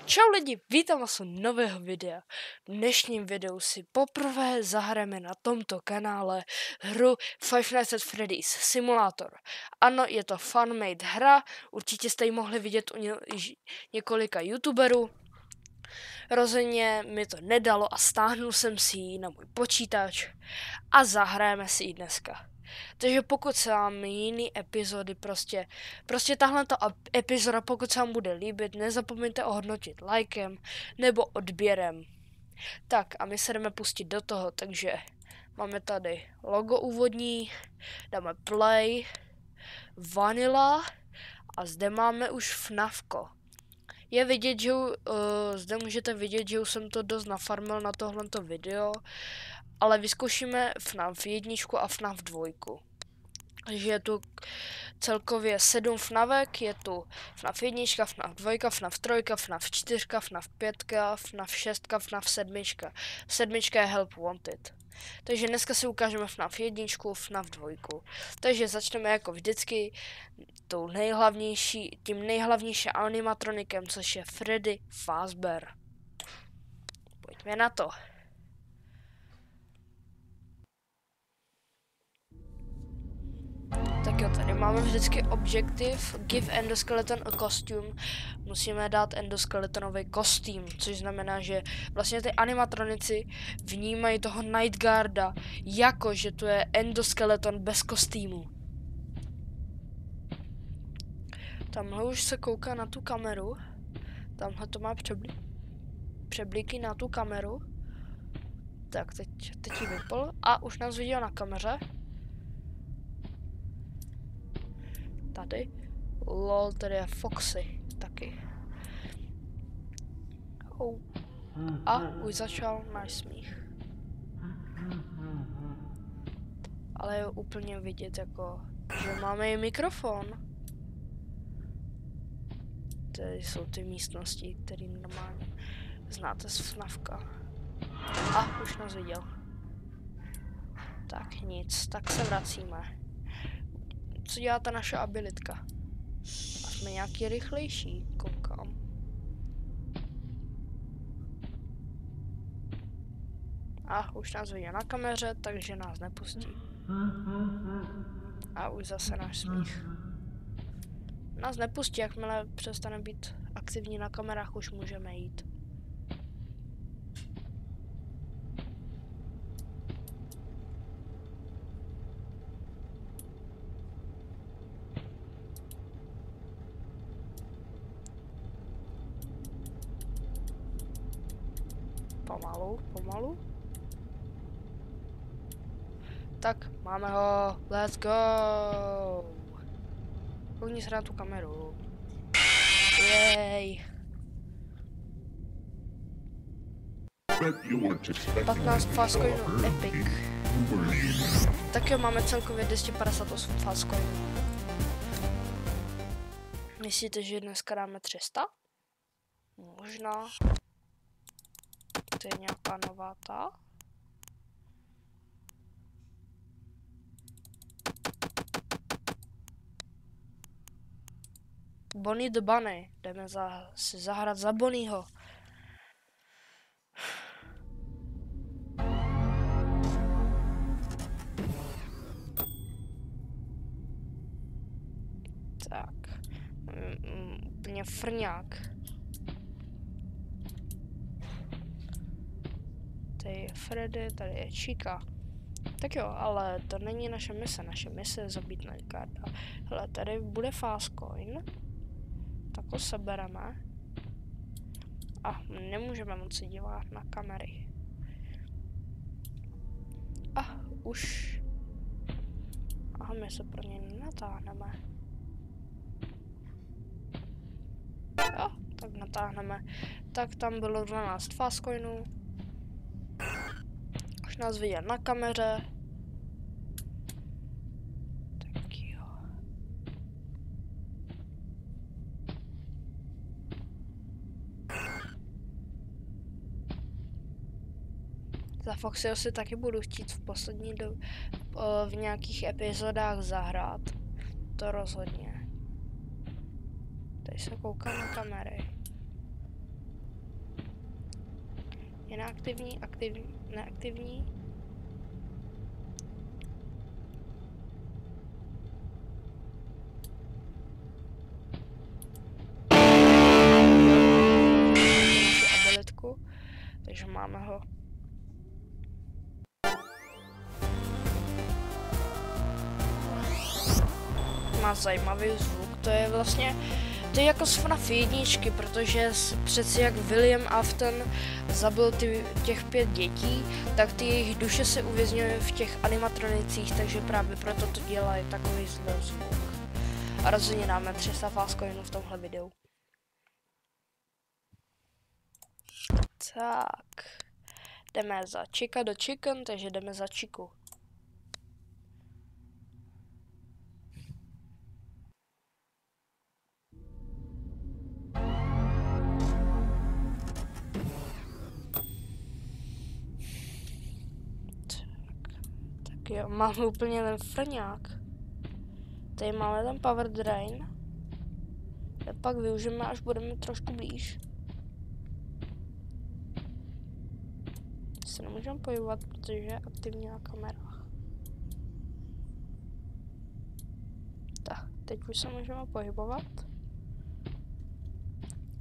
Čau lidi, vítám vás u nového videa. V dnešním videu si poprvé zahrajeme na tomto kanále hru Five Nights at Freddy's Simulator. Ano, je to fan-made hra, určitě jste ji mohli vidět u několika youtuberů. Rozhodně mi to nedalo a stáhnul jsem si ji na můj počítač a zahrajeme si ji dneska. Takže pokud se vám jiný epizody, prostě tahle epizoda, pokud se vám bude líbit, nezapomeňte ohodnotit lajkem nebo odběrem. Tak a my se jdeme pustit do toho, takže máme tady logo úvodní, dáme play, vanilla a zde máme už FNAFko. Je vidět, že zde můžete vidět, že už jsem to dost nafarmil na tohleto video, ale vyzkoušíme FNAF 1 a FNAF 2. Takže je tu celkově 7 FNAFek, je tu FNAF 1, FNAF 2, FNAF 3, FNAF 4, FNAF 5, FNAF 6, FNAF 7. 7 je Help Wanted. Takže dneska si ukážeme FNAF 1, FNAF 2. Takže začneme jako vždycky tím nejhlavnějším animatronikem, což je Freddy Fazbear. Pojďme na to. Tak jo, tady máme vždycky objektiv Give Endoskeleton a costume. Musíme dát endoskeletonový kostým, což znamená, že vlastně ty animatronici vnímají toho Night Guarda jako, že to je endoskeleton bez kostýmu. Tamhle už se kouká na tu kameru. Tamhle to má přeblíky na tu kameru. Tak, teď ji vypl a už nás viděl na kameře. Tady. Lol, tady je Foxy taky. Oh. A už začal náš smích. Ale je úplně vidět jako, že máme i mikrofon. Tady jsou ty místnosti, které normálně znáte z FNAFka. A už nás viděl. Tak nic, tak se vracíme. Co dělá ta naše abilitka? A jsme nějaký rychlejší, koukám. A už nás viděl na kameře, takže nás nepustí. A už zase náš smích. Nás nepustí, jakmile přestane být aktivní na kamerách, už můžeme jít. Pomalu. Tak, máme ho. Let's go. Koukni se na tu kameru. Jej. 15 fastcoinů epic. Tak jo, máme celkově 258 fastcoinů. Myslíte, že dneska dáme 300? Možná. To je nějaká nová ta. Bonnie the Bunny. Jdeme si zahrát za Bonnieho. Tak. Úplně frňák. Tady je Freddy, tady je Chica. Tak jo, ale to není naše mise. Naše mise je zabít Night Guarda. Hele, tady bude fastcoin. Tak ho sebereme. A nemůžeme moc se dívat na kamery. A už. Aha, my se pro ně natáhneme. Jo, tak natáhneme. Tak tam bylo 12 fastcoinů. Už nás viděl na kameře. Tak jo. Za Foxyho si taky budu chtít v poslední době v nějakých epizodách zahrát. To rozhodně. Tady se koukám na kamery. Je neaktivní, neaktivní. Abilitku, takže máme ho. Má zajímavý zvuk, to je vlastně, to je jako z FNAF 1, protože přeci jak William Afton zabil těch 5 dětí, tak ty jejich duše se uvězňují v těch animatronicích, takže právě proto to dělají takový zvuk. A rozhodně dáme 300 fastcoinů v tomhle videu. Tak, jdeme za Chica do Chicken, takže jdeme za Chiku. Tak jo, máme úplně ten frňák. Tady máme ten power drain. A pak využijeme, až budeme trošku blíž. Se nemůžeme pohybovat, protože je aktivní na kamerách. Tak, teď už se můžeme pohybovat.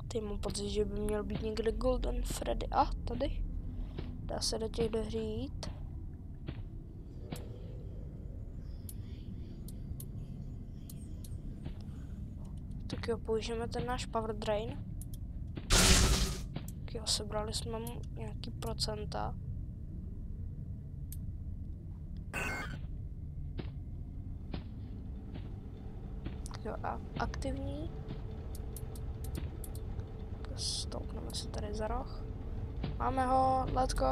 Teď mám pocit, že by měl být někde Golden Freddy. A, tady. Dá se do těch dveří jít. Tak jo, použijeme ten náš power drain. Tak jo, sebrali jsme mu nějaký procenta. Tak jo, a aktivní. Stoupneme se tady za roh. Máme ho, let's go!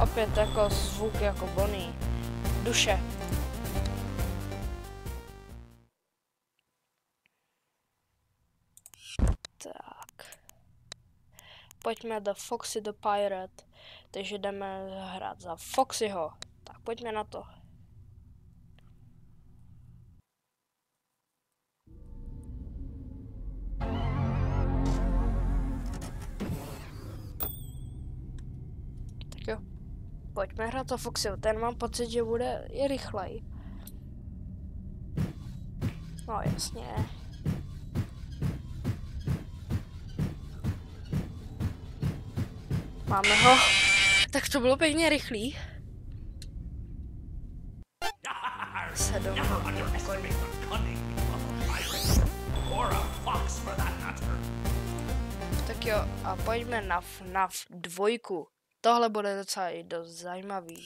Opět jako zvuk jako Bonnie. Duše. Tak. Pojďme do Foxy the Pirate. Takže jdeme hrát za Foxyho. Tak pojďme na to. Tak jo. Pojďme hrát za Foxyho. Ten mám pocit, že bude i rychlej. No jasně. Máme ho. Tak to bylo pěkně rychlý. 7. Tak jo, a pojďme na FNAF 2. Tohle bude docela i dost zajímavý.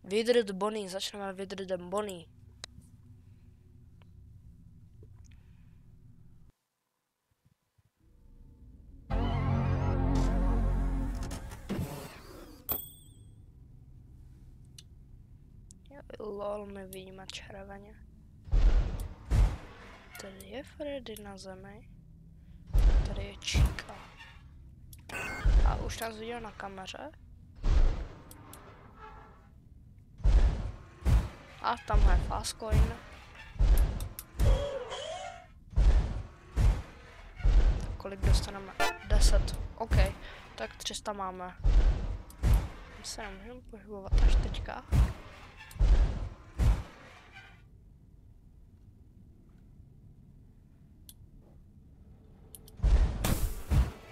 Withered Bonnie, začneme Withered Bonnie. Lol, my vidíme červeně. Tady je Freddy na zemi. Tady je Chica. A už nás viděl na kameře. A tamhle je fastcoin. Kolik dostaneme? 10. OK, tak 300 máme. My se nemůžeme pohybovat až teďka.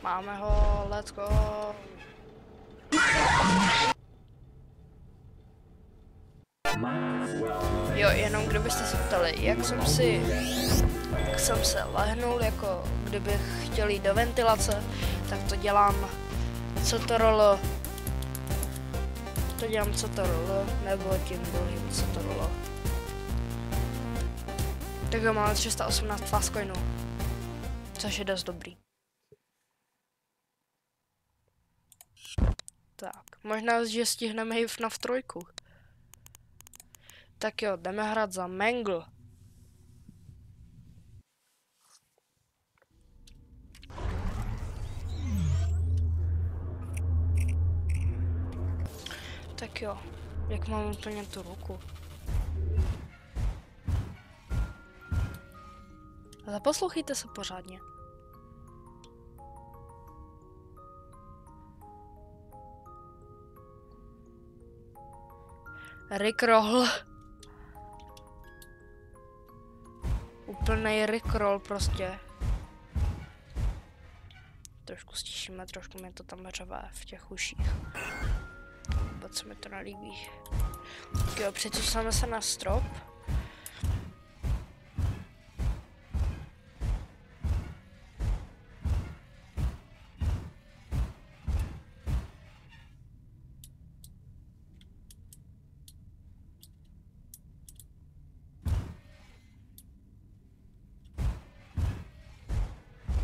Máme ho, let's go. Jo, jenom kdybyste se ptali, jak jsem se lehnul, jako kdybych chtěl jít do ventilace, tak to dělám CTRL. To dělám CTRL, nebo tím druhým CTRL. Tak jo, máme 318 fastcoinů, což je dost dobrý. Tak, možná, že stihneme i FNAF 3. Tak jo, jdeme hrát za Mangle. Tak jo, Jak mám úplně tu ruku? Zaposlouchejte se pořádně. Rickroll. Úplnej Rickroll prostě. Trošku stišíme, trošku mi to tam řve v těch uších. Vůbec se mi to nelíbí. Tak jo, přecusáme se na strop.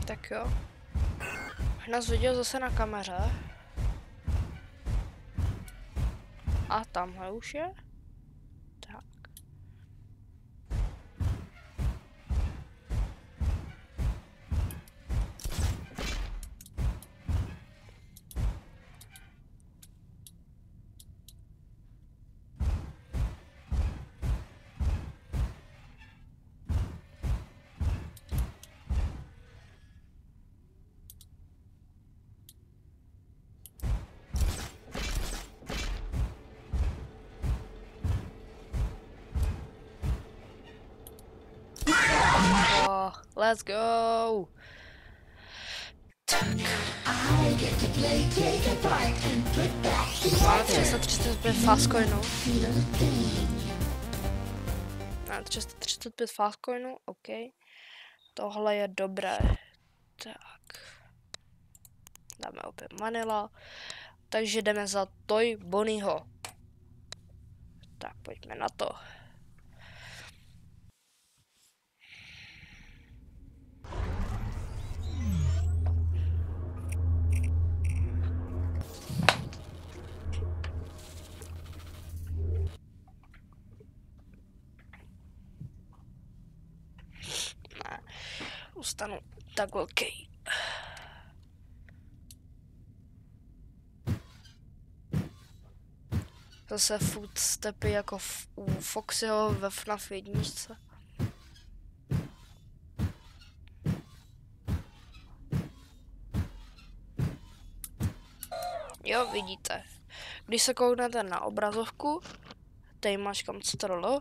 Tak jo. Už nás viděl zase na kameře. A tamhle už je. Tak. Let's go! Máme 335 fastcoinů. Máme 335 fastcoinů, OK. Tohle je dobré. Tak. Dáme opět Manila. Takže jdeme za Toy Bonnieho. Tak, pojďme na to. Ustanu tak velký. Zase footstepy jako u Foxyho ve FNAF 1. Jo, vidíte. Když se kouknete na obrazovku, tady máš kam strolo.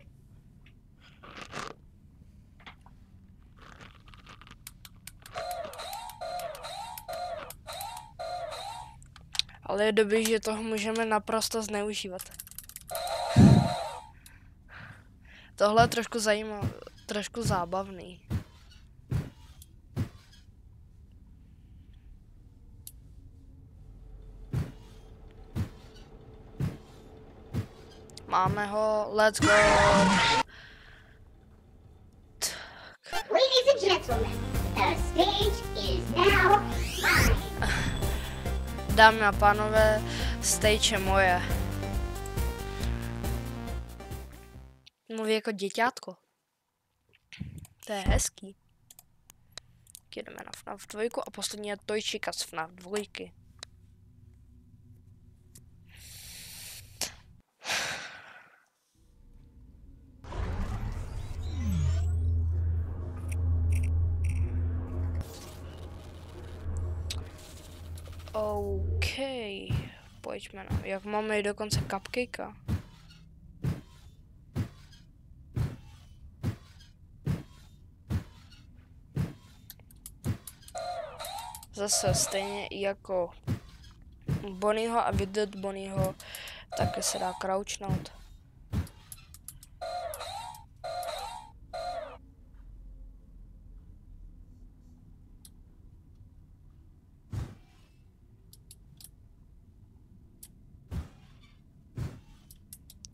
Ale je dobrý, že toho můžeme naprosto zneužívat. Tohle je trošku zajímavé, trošku zábavný. Máme ho, let's go! Ladies and gentlemen, the stage is now mine. Dámy a pánové, stage je moje. Mluví jako děťátko. To je hezký. Jdeme na FNAF 2 a poslední je Toy Chica z FNAF 2. OK, pojďme na... Jak máme i dokonce cupcakea. Zase stejně jako Bonnieho a vidět Bonnieho, taky se dá crouchnout.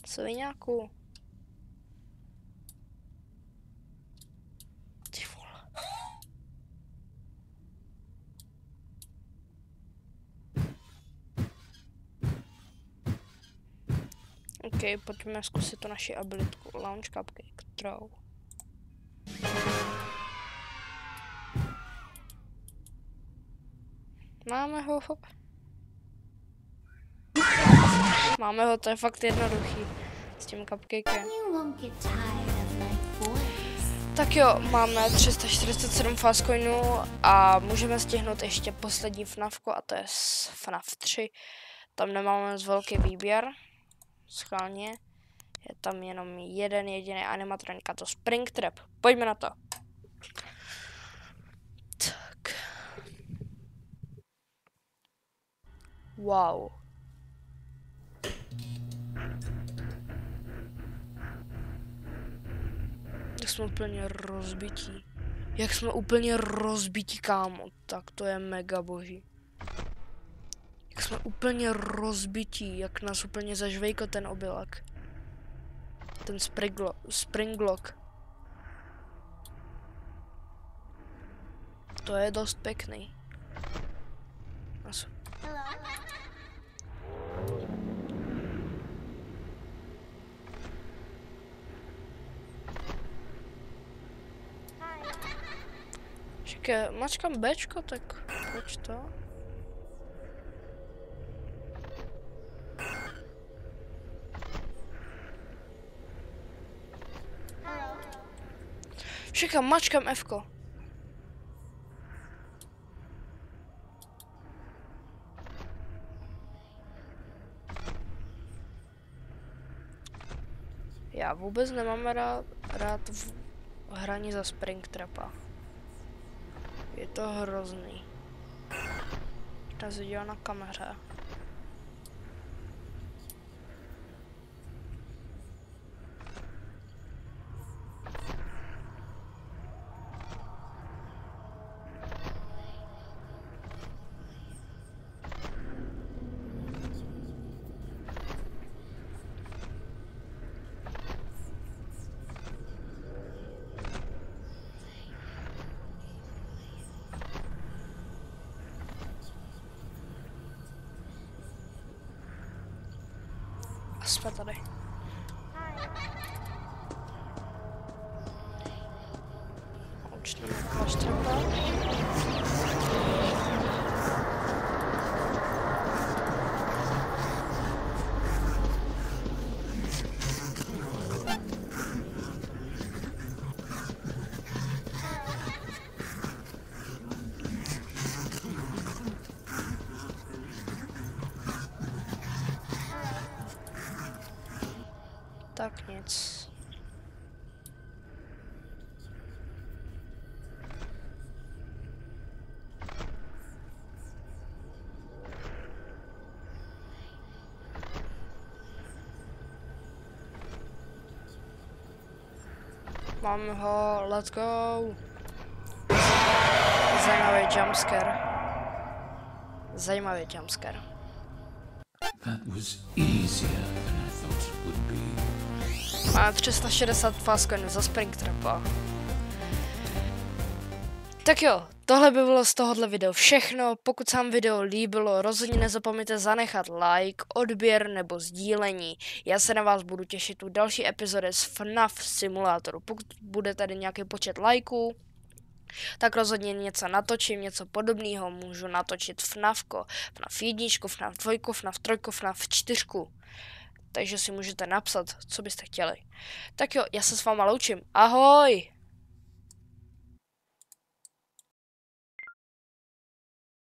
Sviňáku. Ty vole. OK, pojďme zkusit tu naši abilitku. Launch cupcake, throw. Máme ho. Máme ho, to je fakt jednoduchý. S tím cupcakem. Tak jo, máme 347 fastcoinů a můžeme stihnout ještě poslední FNAFku a to je FNAF 3. Tam nemáme moc velký výběr. Schválně. Je tam jenom jeden jediný animatronik a to Springtrap. Pojďme na to. Tak. Wow. Jak jsme úplně rozbití. Jak jsme úplně rozbití, kámo. Tak to je mega boží. Jak jsme úplně rozbití. Jak nás úplně zažvejko ten obilak. Ten springlock. To je dost pěkný. Čekaj, mačkám Bčko, tak proč to? Čekám, mačkám Fko. Já vůbec nemám rád v hraní za Springtrapa. Je to hrozný. Ta se dělá na kameře. A jsme tady. Učneme Springtrapa. Tak nic. Máme ho, let's go. Zajímavý jumpscare. Zajímavý jumpscare. That was easier than I thought it would be. Má 360 fastcoinů za Springtrapa. Tak jo, tohle by bylo z tohohle videa všechno. Pokud se vám video líbilo, rozhodně nezapomeňte zanechat like, odběr nebo sdílení. Já se na vás budu těšit u další epizody z FNAF simulátoru. Pokud bude tady nějaký počet lajků, tak rozhodně něco natočím, něco podobného. Můžu natočit FNAFko, FNAF 1, FNAF 2, FNAF 3, FNAF 4. Takže si můžete napsat, co byste chtěli. Tak jo, já se s váma loučím. Ahoj!